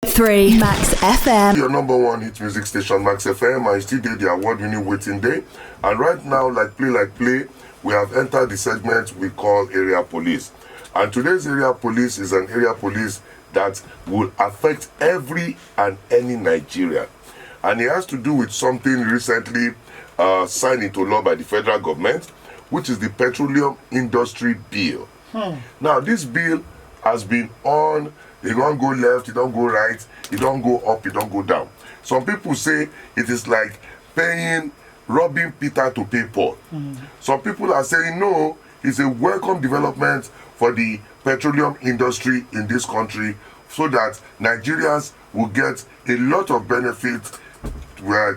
3 Max FM. Your number one hit music station, Max FM. I still did the award-winning Waiting Day. And right now, like play, we have entered the segment we call Area Police. And today's Area Police is an area police that will affect every and any Nigerian. And it has to do with something recently signed into law by the federal government, which is the Petroleum Industry Bill. Now, this bill has been on. It don't go left, it don't go right, it don't go up, it don't go down. Some people say it is like robbing Peter to pay Paul. Some people are saying no, it's a welcome development for the petroleum industry in this country so that Nigerians will get a lot of benefit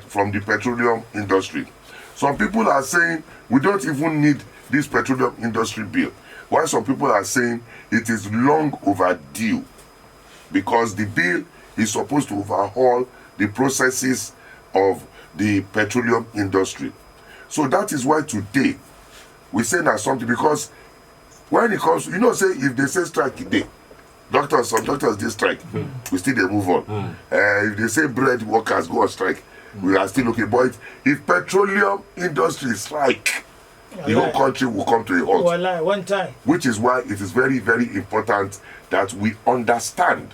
from the petroleum industry. Some people are saying we don't even need this petroleum industry bill, while some people are saying it is long overdue, because the bill is supposed to overhaul the processes of the petroleum industry. So that is why today we say that something, because when it comes, say if they say strike today, some doctors they strike, we still they move on. If they say bread workers go on strike, we are still okay. But if petroleum industry strike, the whole country will come to a halt. One time. Which is why it is very, very important that we understand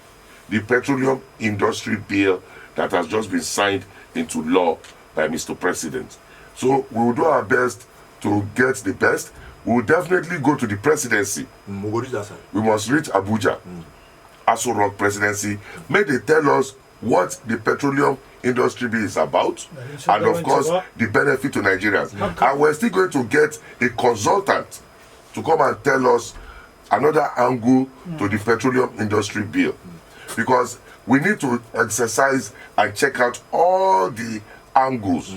the petroleum industry bill that has just been signed into law by Mr. President. So we will do our best to get the best. We will definitely go to the presidency. We must reach Abuja, Aso Rock presidency. May they tell us what the petroleum industry bill is about, and of course the benefit to Nigerians. And we're still going to get a consultant to come and tell us another angle to the petroleum industry bill, because we need to exercise and check out all the angles.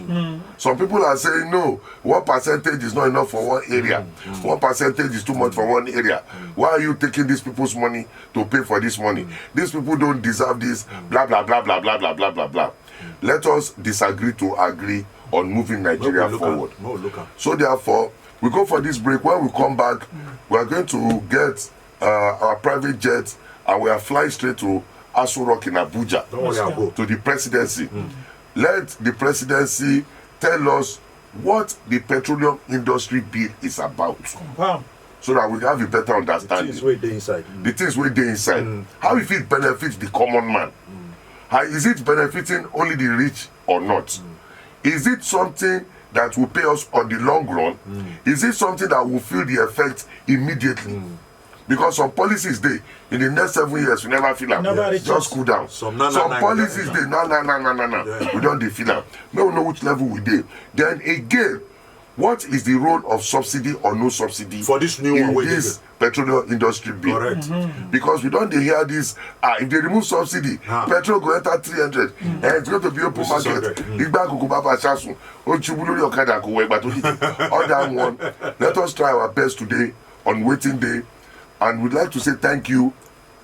Some people are saying no, 1% is not enough for one area, 1% is too much for one area. Why are you taking these people's money to pay for this money? These people don't deserve this, blah blah blah blah blah blah blah blah blah. Let us disagree to agree on moving Nigeria forward. So therefore, we go for this break. When we come back, we are going to get our private jet, and we are flying straight to Aso Rock in Abuja to the presidency. Let the presidency tell us what the petroleum industry bill is about, so that we have a better understanding. The things wey dey inside. How if it benefits the common man? How is it benefiting only the rich or not? Is it something that will pay us on the long run? Is it something that will feel the effect immediately? Because some policies they in the next 7 years we never feel them. Just cool down. Some policies they no. We don't feel them. We don't know which level we did. Then again, what is the role of subsidy or no subsidy for this new in one this petroleum industry bill? Correct. Because we don't hear this. If they remove subsidy, petrol go enter 300, and it's going to be open market. Other one. Let us try our best today on Waiting Day, and we'd like to say thank you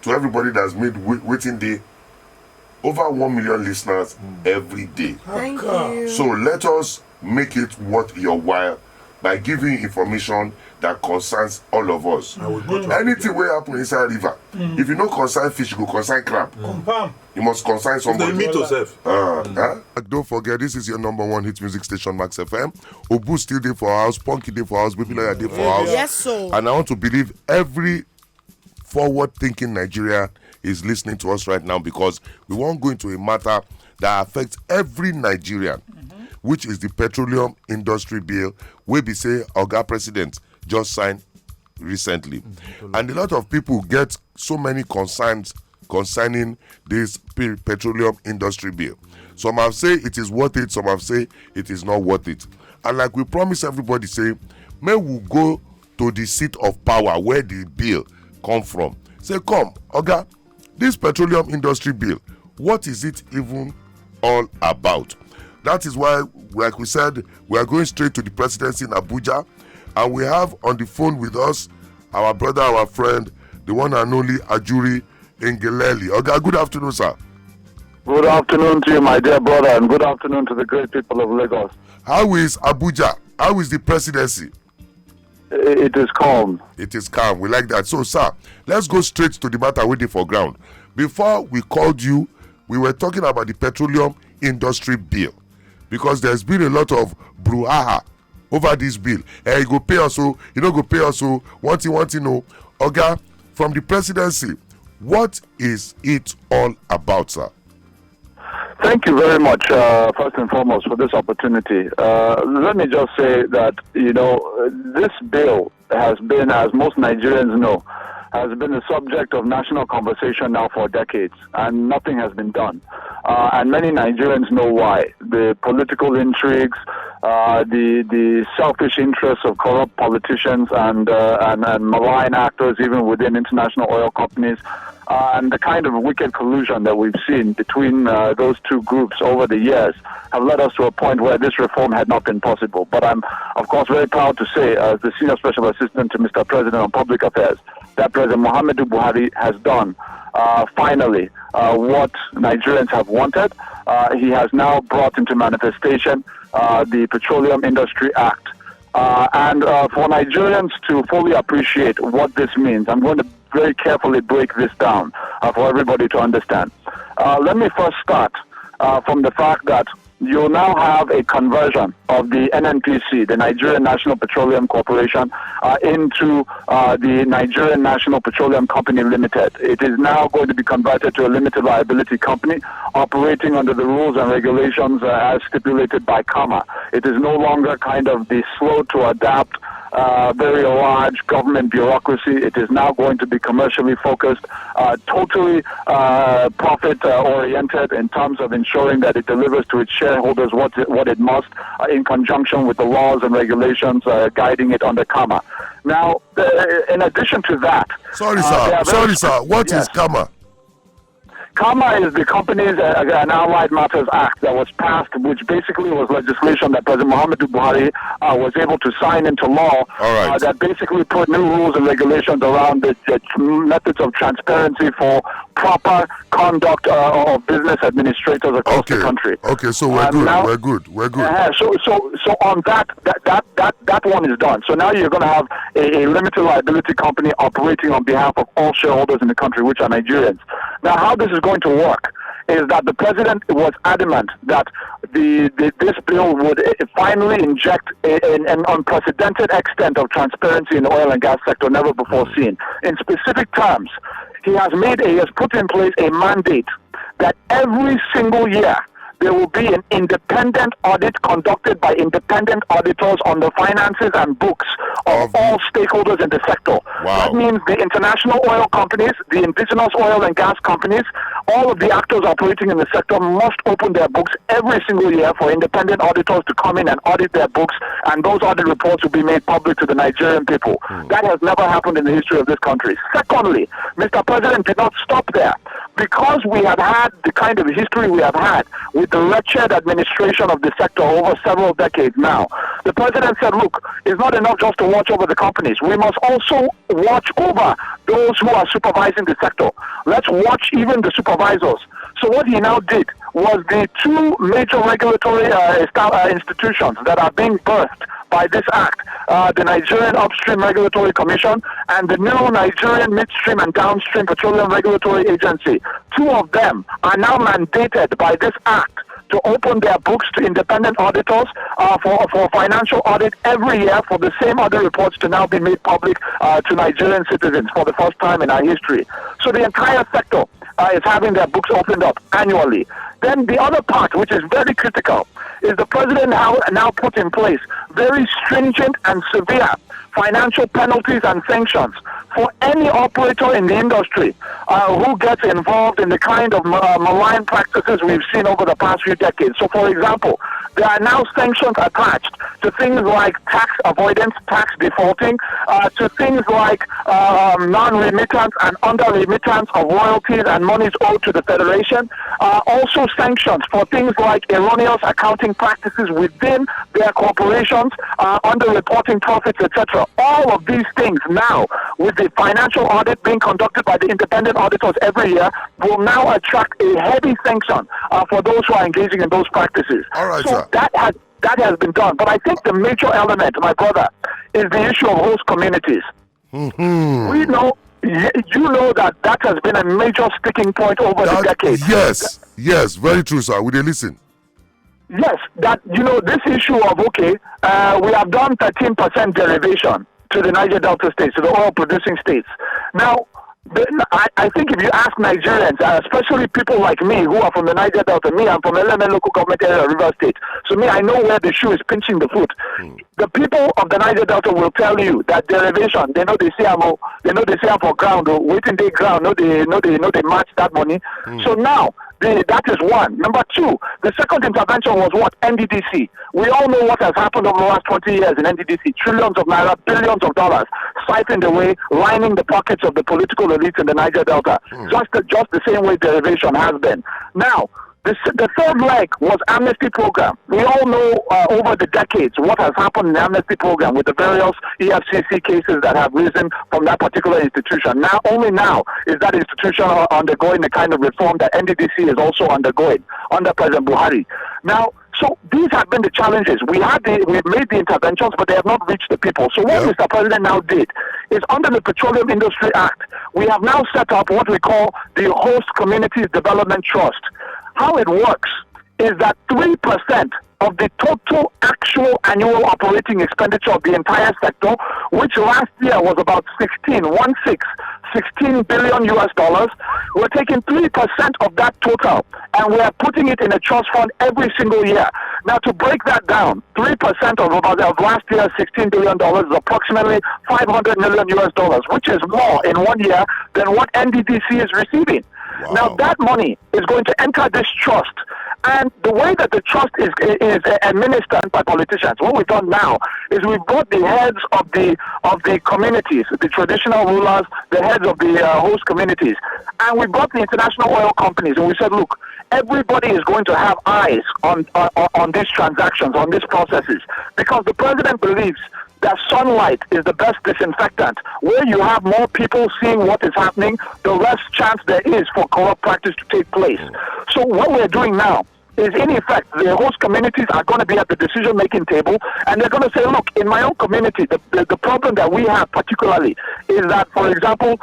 to everybody that's made Waiting Day over 1 million listeners every day. Thank you. So let us make it worth your while by giving information that concerns all of us. Anything will happen inside river. If you know concern fish, you go concern crab. You must concern somebody. They meet yourself. Don't forget, this is your number one hit music station, Max FM. Obu still there for our house, Punky day for our house, Baby Lawyer day for our house. Yes, so. And I want to believe every forward-thinking Nigeria is listening to us right now, because we won't go into a matter that affects every Nigerian, which is the petroleum industry bill, where we say Oga President just signed recently. And a lot of people get so many concerns concerning this petroleum industry bill. Some have said it is worth it, some have said it is not worth it. And like we promise everybody, say, may we go to the seat of power where the bill come from. Say, come, Oga, this petroleum industry bill, what is it even all about? That is why, like we said, we are going straight to the presidency in Abuja, and we have on the phone with us our brother, our friend, the one and only Ajuri Ngelale. Oga, good afternoon, sir. Good afternoon to you, my dear brother, and good afternoon to the great people of Lagos. How is Abuja? How is the presidency? It is calm. It is calm. We like that. So, sir, let's go straight to the matter waiting for ground. Before we called you we were talking about the petroleum industry bill, because there's been a lot of brouhaha over this bill. You go pay us, so you don't go pay us, so one thing, no. Oga, from the presidency, what is it all about, sir? Thank you very much, first and foremost, for this opportunity. Let me just say that, this bill has been, as most Nigerians know, has been the subject of national conversation now for decades, and nothing has been done. And many Nigerians know why. The political intrigues, the selfish interests of corrupt politicians and malign actors, even within international oil companies, and the kind of wicked collusion that we've seen between those two groups over the years have led us to a point where this reform had not been possible. But I'm, of course, very proud to say, as the Senior Special Assistant to Mr. President on Public Affairs, that President Muhammadu Buhari has done, finally, what Nigerians have wanted. He has now brought into manifestation the Petroleum Industry Act. And for Nigerians to fully appreciate what this means, I'm going to very carefully break this down for everybody to understand. Let me first start from the fact that you now have a conversion of the NNPC, the Nigerian National Petroleum Corporation, into the Nigerian National Petroleum Company Limited. It is now going to be converted to a limited liability company operating under the rules and regulations as stipulated by CAMA. It is no longer kind of the slow to adapt, very large government bureaucracy. It is now going to be commercially focused, totally profit-oriented in terms of ensuring that it delivers to its shareholders what it must, in conjunction with the laws and regulations guiding it under CAMA. Now, in addition to that... Sorry, sir. What is CAMA? CAMA is the Companies and Allied Matters Act that was passed, which basically was legislation that President Muhammadu Buhari was able to sign into law, that basically put new rules and regulations around the methods of transparency for proper conduct of business administrators across the country. Okay, so we're good. We're good. So on that one is done. So now you're going to have a limited liability company operating on behalf of all shareholders in the country, which are Nigerians. Now, how this is going to work is that the president was adamant that this bill would finally inject an unprecedented extent of transparency in the oil and gas sector never before seen. In specific terms, he has put in place a mandate that every single year there will be an independent audit conducted by independent auditors on the finances and books of all stakeholders in the sector. Wow. That means the international oil companies, the indigenous oil and gas companies, all of the actors operating in the sector must open their books every single year for independent auditors to come in and audit their books, and those audit reports will be made public to the Nigerian people. That has never happened in the history of this country. Secondly, Mr. President did not stop there. Because we have had the kind of history we have had with the wretched administration of the sector over several decades now, the president said, look, it's not enough just to watch over the companies. We must also watch over those who are supervising the sector. Let's watch even the supervisors. So what he now did was the two major regulatory institutions that are being birthed by this act, the Nigerian Upstream Regulatory Commission and the new Nigerian Midstream and Downstream Petroleum Regulatory Agency. Two of them are now mandated by this act to open their books to independent auditors for financial audit every year, for the same audit reports to now be made public to Nigerian citizens for the first time in our history. So the entire sector is having their books opened up annually. Then the other part, which is very critical, is the president now put in place very stringent and severe financial penalties and sanctions for any operator in the industry who gets involved in the kind of malign practices we've seen over the past few decades. So, for example, there are now sanctions attached to things like tax avoidance, tax defaulting, to things like non-remittance and under-remittance of royalties and monies owed to the Federation. Also sanctions for things like erroneous accounting practices within their corporations, under-reporting profits, etc. All of these things now, with the financial audit being conducted by the independent auditors every year, will now attract a heavy sanction for those who are engaging in those practices. All right, so sir. that has been done. But I think the major element, my brother, is the issue of host communities. Mm-hmm. We know You know that has been a major sticking point over the decades. Yes, very true, sir. We did listen. Yes, that, this issue of, we have done 13% derivation to the Niger Delta states, to the oil producing states. Now, I think if you ask Nigerians, especially people like me who are from the Niger Delta, I'm from LMN local government area, River State. So I know where the shoe is pinching the foot. The people of the Niger Delta will tell you that derivation, they know they say I'm for ground, or waiting day ground, they match that money. So now, that is one. Number two, the second intervention was what? NDDC. We all know what has happened over the last 20 years in NDDC. Trillions of naira, billions of dollars, siphoned away, lining the pockets of the political elites in the Niger Delta. Just the same way derivation has been. Now, the third leg was amnesty program. We all know over the decades what has happened in the amnesty program with the various EFCC cases that have risen from that particular institution. Only now is that institution undergoing the kind of reform that NDDC is also undergoing under President Buhari. Now, so these have been the challenges. We've made the interventions, but they have not reached the people. So what Mr. President now did is, under the Petroleum Industry Act, we have now set up what we call the Host Communities Development Trust. How it works is that 3% of the total actual annual operating expenditure of the entire sector, which last year was about 16 billion US dollars, we're taking 3% of that total and we are putting it in a trust fund every single year. Now, to break that down, 3% of last year's $16 billion is approximately 500 million US dollars, which is more in 1 year than what NDDC is receiving. Wow. Now, that money is going to enter this trust. And the way that the trust is administered by politicians, what we've done now is we've brought the heads of the communities, the traditional rulers, the heads of the host communities, and we brought the international oil companies, and we said, look, everybody is going to have eyes on these transactions, on these processes, because the president believes that sunlight is the best disinfectant. Where you have more people seeing what is happening, the less chance there is for corrupt practice to take place. So what we're doing now is, in effect, the host communities are going to be at the decision-making table, and they're going to say, look, in my own community, the problem that we have particularly is that, for example,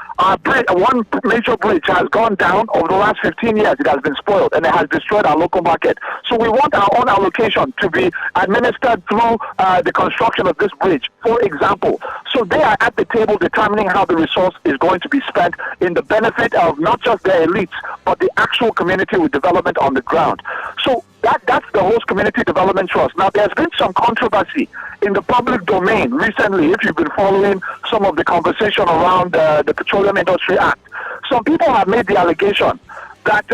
one major bridge has gone down over the last 15 years. It has been spoiled, and it has destroyed our local market. So we want our own allocation to be administered through the construction of this bridge, for example. So they are at the table determining how the resource is going to be spent in the benefit of not just their elites, but the actual community with development on the ground. So that's the Host Community Development Trust. Now, there's been some controversy in the public domain recently, if you've been following some of the conversation around the Petroleum Industry Act. Some people have made the allegation that,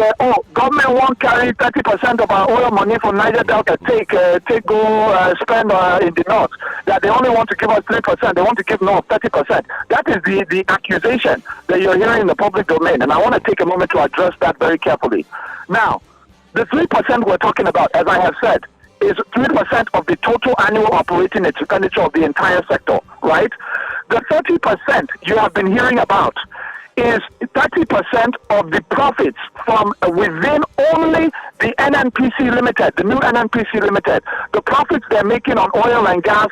government won't carry 30% of our oil money from Niger Delta, spend in the north, that they only want to give us 3%, they want to give north 30%. That is the accusation that you're hearing in the public domain, and I want to take a moment to address that very carefully. Now, the 3% we're talking about, as I have said, is 3% of the total annual operating expenditure of the entire sector, right? The 30% you have been hearing about is 30% of the profits from within only the NNPC Limited, the new NNPC Limited, the profits they're making on oil and gas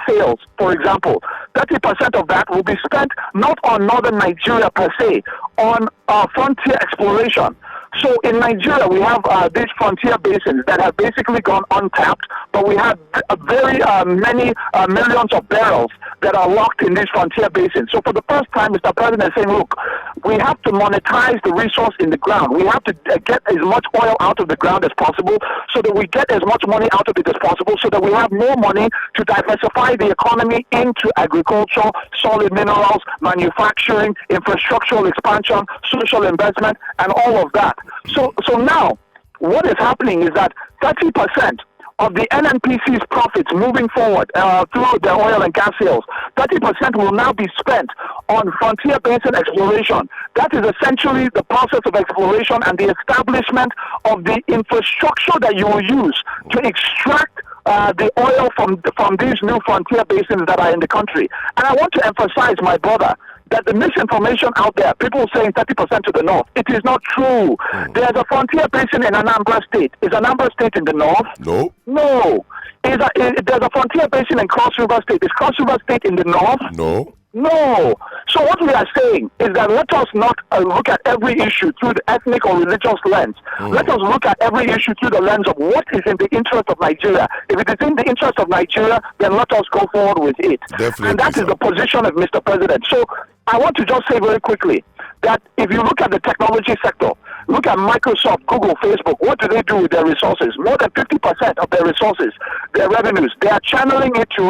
sales, for example. 30% of that will be spent not on northern Nigeria per se, on frontier exploration. So in Nigeria, we have these frontier basins that have basically gone untapped, but we have very many millions of barrels that are locked in these frontier basins. So for the first time, Mr. President is saying, look, we have to monetize the resource in the ground. We have to get as much oil out of the ground as possible so that we get as much money out of it as possible so that we have more money to diversify the economy into agriculture, solid minerals, manufacturing, infrastructural expansion, social investment, and all of that. So now, what is happening is that 30% of the NNPC's profits moving forward through their oil and gas sales, 30% will now be spent on frontier basin exploration. That is essentially the process of exploration and the establishment of the infrastructure that you will use to extract the oil from these new frontier basins that are in the country. And I want to emphasize, my brother, that the misinformation out there, people saying 30% to the north, it is not true. There's a frontier basin in Anambra State. Is Anambra State in the north? No. No. There's a frontier basin in Cross River State. Is Cross River State in the north? No. No. So what we are saying is that let us not look at every issue through the ethnic or religious lens. Let us look at every issue through the lens of what is in the interest of Nigeria. If it is in the interest of Nigeria, then let us go forward with it. Definitely, and that is the position of Mr. President. So I want to just say very quickly that if you look at the technology sector, look at Microsoft, Google, Facebook, what do they do with their resources? More than 50% of their resources, their revenues, they are channeling it to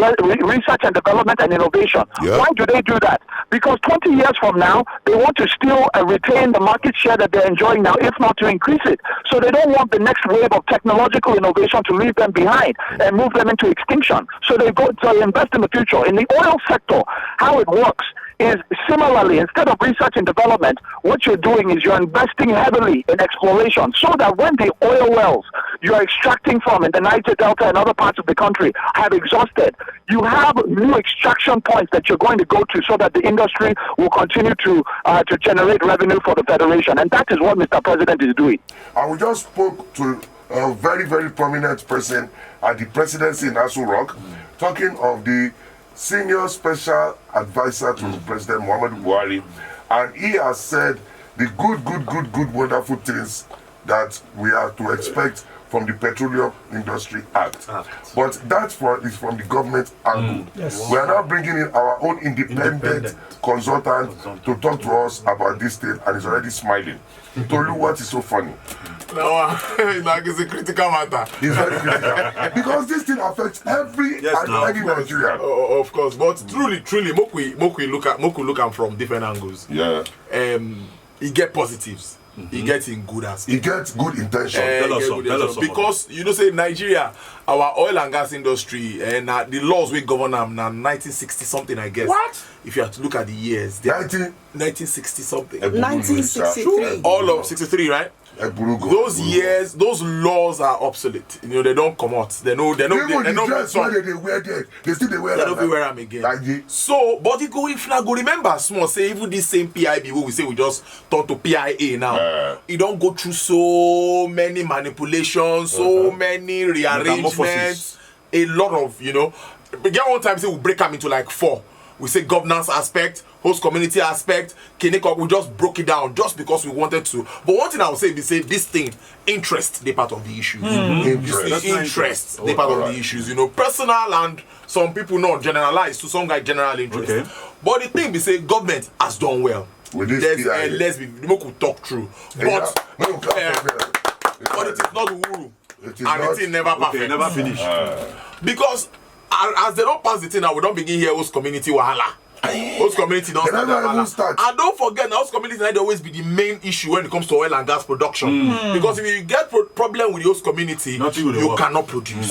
research and development and innovation. Yeah. Why do they do that? Because 20 years from now, they want to still retain the market share that they're enjoying now, if not to increase it. So they don't want the next wave of technological innovation to leave them behind and move them into extinction. So they go to invest in the future. In the oil sector, how it works is similarly, instead of research and development, what you're doing is you're investing heavily in exploration so that when the oil wells you're extracting from in the Niger Delta and other parts of the country have exhausted, you have new extraction points that you're going to go to so that the industry will continue to generate revenue for the Federation. And that is what Mr. President is doing. And we just spoke to a very, very prominent person at the presidency in Aso Rock, talking of the senior special advisor to President Muhammadu Buhari, and he has said the good, wonderful things that we are to expect from the Petroleum Industry Act. But that is from the government angle. Yes. We are now bringing in our own independent consultant to talk to us about this thing, and he's already smiling. Tolu, what is so funny? No, like it's a critical matter. It's very critical. Because this thing affects every Nigerian. Of course, but truly, make we look at from different angles. Yeah. He get positives. He gets in good aspects. He gets good intention. Tell us because you know, say Nigeria, our oil and gas industry, and the laws we govern them now 1960 something, I guess. What? If you have to look at the years, 1960 something. 1963. All of 63, right? Those years, those laws are obsolete. You know, they don't come out. They don't. Even the dress where they wear there, they still wear them. They don't wear them again. So, but if I go remember small, say even this same PIB, who we say we just turn to PIA now. It don't go through so many manipulations, so many rearrangements, a lot of, you know. But get one time say we break them into like 4. We say governance aspect, host community aspect, we just broke it down just because we wanted to. But one thing I would say is this thing, interest, they part of the issues. Interest, they part of the issues. You know, personal and some people not generalize to some guy general interest. Okay. But the thing we say government has done well. With this let's be talk through. But it is not Uhuru. It is never perfect. Okay, never finish. Because as they don't pass the thing now, we don't begin here host community wahala. Host community don't start. And don't forget, host community might always be the main issue when it comes to oil and gas production. Because if you get problem with the host community, you cannot produce.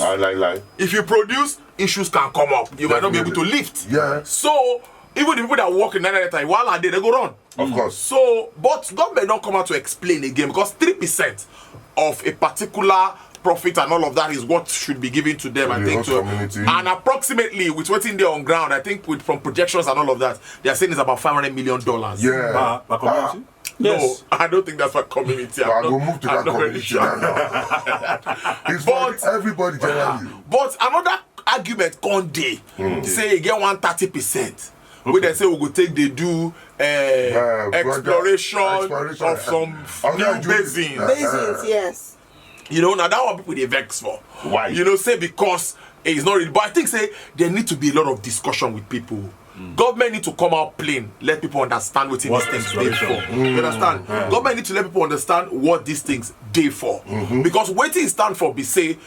If you produce, issues can come up. You might not be able to lift. Yeah. So even the people that work in Nigeria time, while they go run. Of course. So, but government don't come out to explain again because 3% of a particular profit and all of that is what should be given to them, I think. And approximately with what's in there on ground, I think from projections and all of that, they are saying it's about $500 million. Yeah. Per community? Yes. No, I don't think that's for community. We'll move to that community now. It's for everybody generally. But another argument one day, say you get 130%. We then say we go take they do exploration of some new basins. Basins, yes. You know, now that one people they vex for. Why? You know, say because it's not really. But I think say there need to be a lot of discussion with people. Government need to come out plain, let people understand what these things they for. You understand? Government need to let people understand what these things they for. Because waiting stand for be say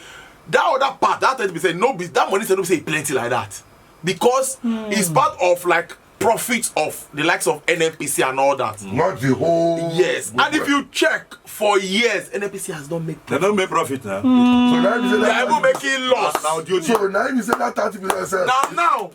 that other part that be say no be that money say no say plenty like that. Because it's part of like profits of the likes of NNPC and all that. Not the whole. Yes, and if you check for years, NNPC has not made profit. They don't make profit now. So now you say They are even making loss. So now you say that 30%. Now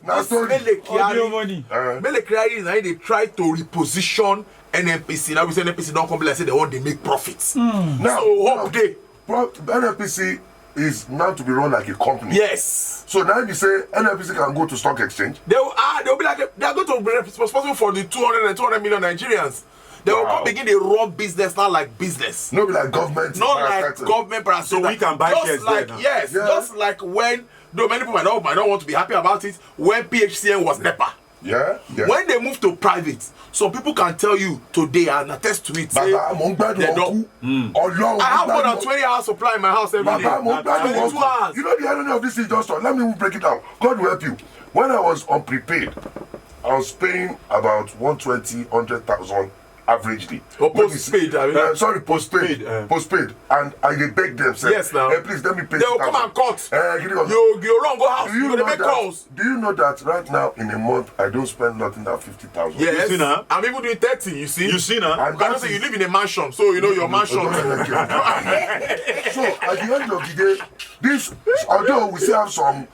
Mele Kriari is now they try to reposition NNPC. Now we say NNPC don't come like say they want to make profits. Now, so hope they NNPC is now to be run like a company. Yes. So now you say NNPC can go to stock exchange. They'll be like they are going to be responsible for the 200 million Nigerians. They will come begin the raw business, not like business. No, be like government. Not like government. So we can buy shares like there now. just like when though many people might not want to be happy about it when PHCN was NEPA. Yeah. When they move to private, some people can tell you today and attest to it. Say, Baba, mo ń gbádùn they ọkú. Ọlọ́run, I have more than mo ń 20 hours supply in my house every day. Baba, mo ń gbádùn 22 ọkú. hours. You know the irony of this industry? Let me break it down. God will help you. When I was on prepaid, I was paying about 120, 100,000 averagely. Or postpaid, I mean. Sorry, postpaid. Postpaid. And I dey beg them, say, Yes, now. hey, please let me pay. They will come and cut. You run, go house. Do you They know make that? calls. Do you know that right now in a month I don't spend nothing than 50,000? Yes. You see now? I'm even doing 30, you see. You see now? And You cannot that say you is- live in a mansion, so you know your mansion. So at the end of the day, this, although we still have some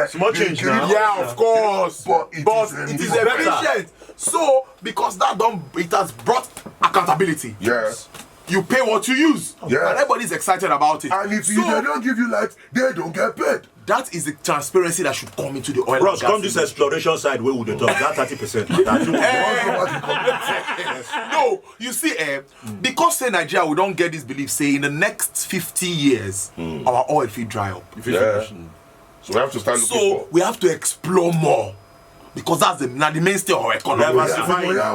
Small change now. Yeah, of course. But it is efficient. So because it has brought accountability. Yes. You pay what you use. Yes. And everybody's excited about it. And if they don't give you light, they don't get paid. That is the transparency that should come into the oil Bros, and gas come this industry. exploration side where would they talk? That 30%. No, you see, because say Nigeria, we don't get this belief, say in the next 50 years, our oil will dry up. Yeah. So we have to start looking So we have to explore more. Because that's the mainstay of our economy.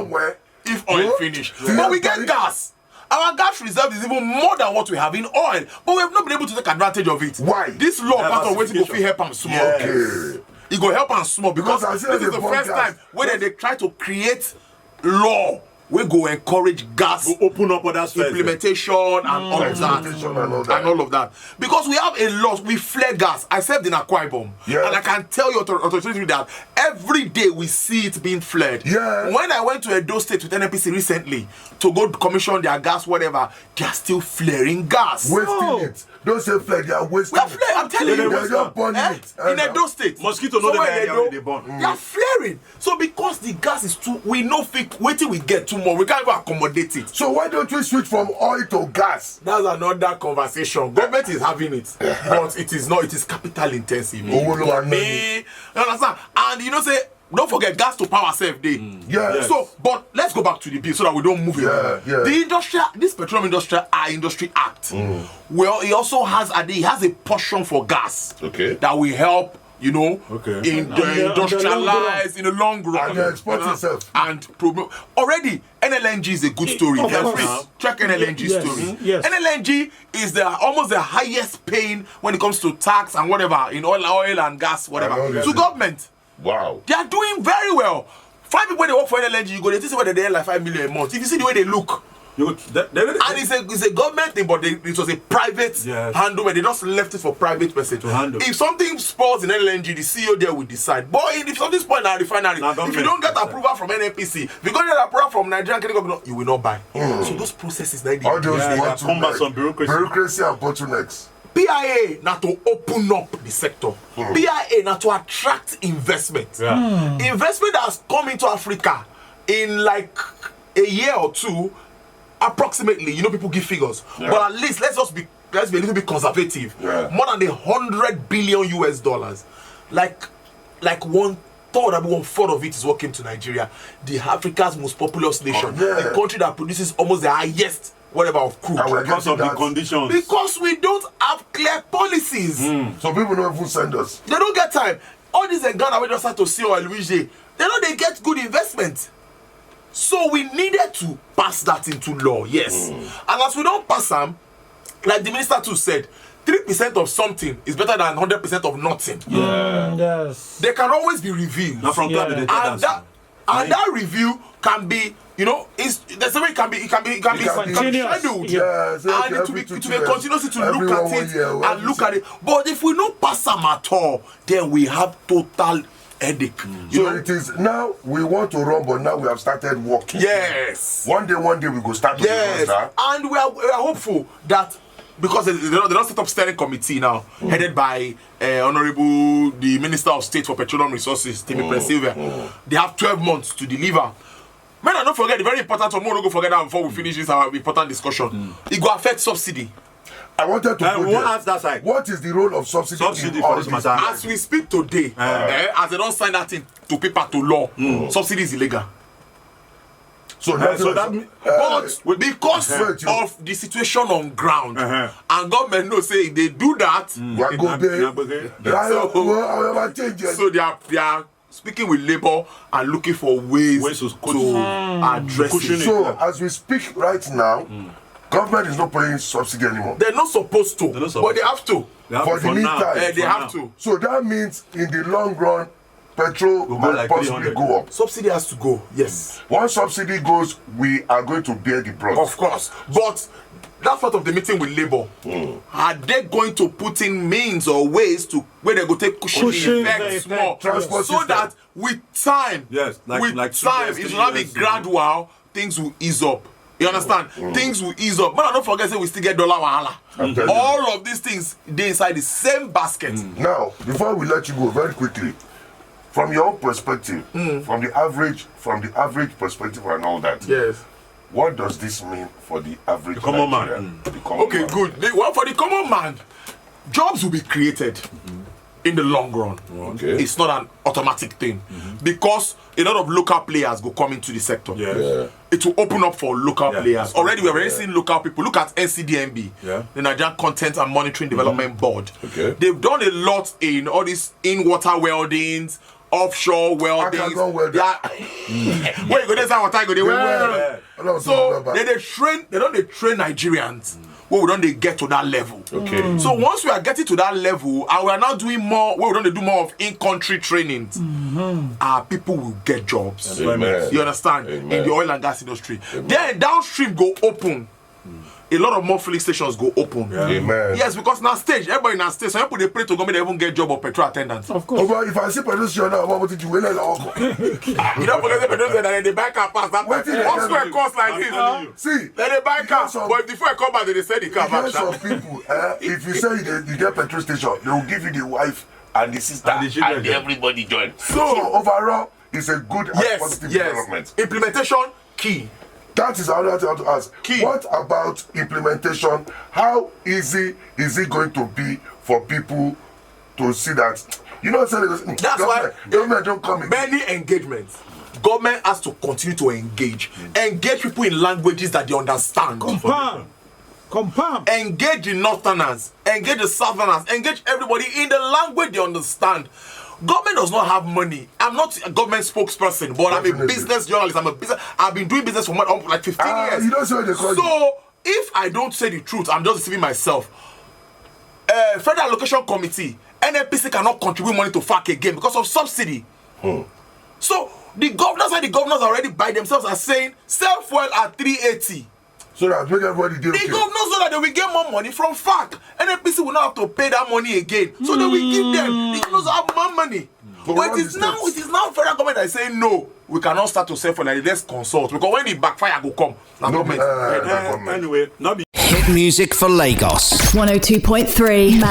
for. If oil finish. But we get gas. Our gas reserve is even more than what we have in oil. But we have not been able to take advantage of it. Why? This law part of waiting go help and small. Yes. Okay. It go help and small because Because I this say is they the burn first gas. time where they try to create law we go encourage gas To open up other spheres. implementation and all of that. Implementation and all that. And all of that. Because we have a lot, we flare gas. I served in Akwa Ibom. Yeah. And I can tell you authoritatively that every day we see it being flared. Yeah. When I went to Edo State with NNPC recently to go commission their gas, whatever, they are still flaring gas. Wasting it. Don't say flag, they are wasting We are flaring, I'm telling you. They just burn it. In Edo State. Mosquito know the somewhere in area Edo, where they burn. They are flaring. So because the gas is too, we know waiting we get too more. We can't even accommodate it. So why don't we switch from oil to gas? That's another conversation. Government is having it, but it is not. It is capital intensive. Oh, no, I know. You understand? And you know, say don't forget gas to power self day. Yeah. So, but let's go back to the bill so that we don't move it. Yeah. This Petroleum Industry Act. Well, it also has a portion for gas. Okay. That will help. You know, Okay. in the industrialize in the long run. And export itself. And promote. Already, NLNG is a good story. Of Let's course. check NLNG Yes, story. yes. NLNG is almost the highest paying when it comes to tax and whatever in oil and gas, I know whatever. that. To government, Wow. they are doing very well. 5 people when they work for NLNG, you go they see where they earn like 5 million a month. If you see the way they look. And it's a government thing, but it was a private handle where they just left it for private person to handle. If something spoils in LNG, the CEO there will decide. But if something spoils in a refinery, if you don't get approval from NNPC, if you don't get approval from Nigerian Chemical Company, you will not buy. So those processes now All those combat some bureaucracy and bottlenecks. PIA now to open up the sector. PIA now to attract investment. Investment has come into Africa in like a year or two. Approximately, you know, people give figures, but at least let's be a little bit conservative. More than $100 billion US, like 1/3, 1/4 of it is what came to Nigeria, the Africa's most populous nation, the country that produces almost the highest whatever of crude. Because of the conditions. Because we don't have clear policies. So people don't even send us. They don't get time. All these in Ghana we just start to see oil, they know they get good investment. So we needed to pass that into law, yes. And as we don't pass them, like the minister too said, 3% of something is better than 100% of nothing. Yes. They can always be reviewed. Now from club, they And that review can be, you know, there's a way it can be scheduled. Yes, okay, And it will be continuously to look Everyone at it 1 year, and look at it. But if we don't pass them at all, then we have total headache. You So know? it is now we want to run, but now we have started working. Yes. One day we go start to Yes. run, And we are hopeful that because they don't set up steering committee now, headed by Honorable the Minister of State for Petroleum Resources, Timi Pensilva. They have 12 months to deliver. Man, don't forget the very important one. Don't go forget that before we finish this our important discussion. It will affect subsidy. I wanted to go there. Ask that side. What is the role of subsidy in for all this this? matter. As we speak today, as they don't sign that thing to paper to law, subsidy is illegal. So But because of the situation on ground, and government knows say if they do that, so they are speaking with Labour and looking for ways to address it. So as we speak right now, government is not paying subsidy anymore. They're not supposed to, but they have to. For the meantime, They have to. So that means in the long run, petrol Go will like possibly 300. go up. Subsidy has to go, yes. Once subsidy goes, we are going to bear the brunt. Of course. But that's part of the meeting with Labour. Are they going to put in means or ways to where they go take cushion the effect small, Transport so system. that with time, Yes, like with 2 time, years, it 3 will not be years, gradual. Things will ease up. You understand? Things will ease up. But don't forget, say we still get dollar wahala. I'm telling you. All of these things they inside the same basket. Now, before we let you go, very quickly, from your own perspective, from the average perspective and all that, Yes. what does this mean for the average common man. Nigerian? The common Okay, man. good. For the common man, jobs will be created in the long run. Okay. It's not an automatic thing because a lot of local players go come into the sector. Yeah. It will open up for local Yeah. players. Already, we've already seen local people. Look at NCDMB, the Nigerian Content and Monitoring Development Board. Okay. They've done a lot in all these in-water weldings, offshore weldings. Akagon welding. Where you go, there's how water go, they weld. Yeah. So they train Nigerians. Where we don't get to that level. Okay. So once we are getting to that level and we are now doing more, where we don't do more of in-country trainings, our people will get jobs. Amen. You understand? Amen. In the oil and gas industry. Then downstream go open. A lot of more filling stations go open. Amen. Yes, because now stage, everybody now stage, some people they pray to government they even get job of petrol attendants. Of course. Over, if I see petrol station now, what did you will let all go? You don't forget the petrol station and they buy car pass that What did they one square do? cost like I'm this. telling you. See, Then they buy car, because of- but before I come back, they say the car back. because some people, if you say you get petrol station, they will give you the wife and the sister And the children. everybody join. So overall, it's a good and positive development. Implementation key. That is another thing I want to ask. Key. What about implementation? How easy is it going to be for people to see that? You know what I'm saying? That's why government don't come in. many engagements. Government has to continue to engage people in languages that they understand. Confirm. Engage the northerners, engage the southerners, engage everybody in the language they understand. Government does not have money. I'm not a government spokesperson, but I'm a Definitely. business journalist. I've been doing business for like 15 years. You don't say what they call you. So if I don't say the truth, I'm just deceiving myself. Federal Allocation Committee, NNPC cannot contribute money to FAC again because of subsidy. So that's why the governors already by themselves are saying self-fuel at 380. So that make everybody do The okay. governors know that they will get more money from FAC. NNPC will not have to pay that money again. So they will give them. The governors have more money. But it is now federal government that is saying no. We cannot start to sell for like let's consult. Because when the backfire go come, the government. Anyway, not be Hit music for Lagos. 102.3 Max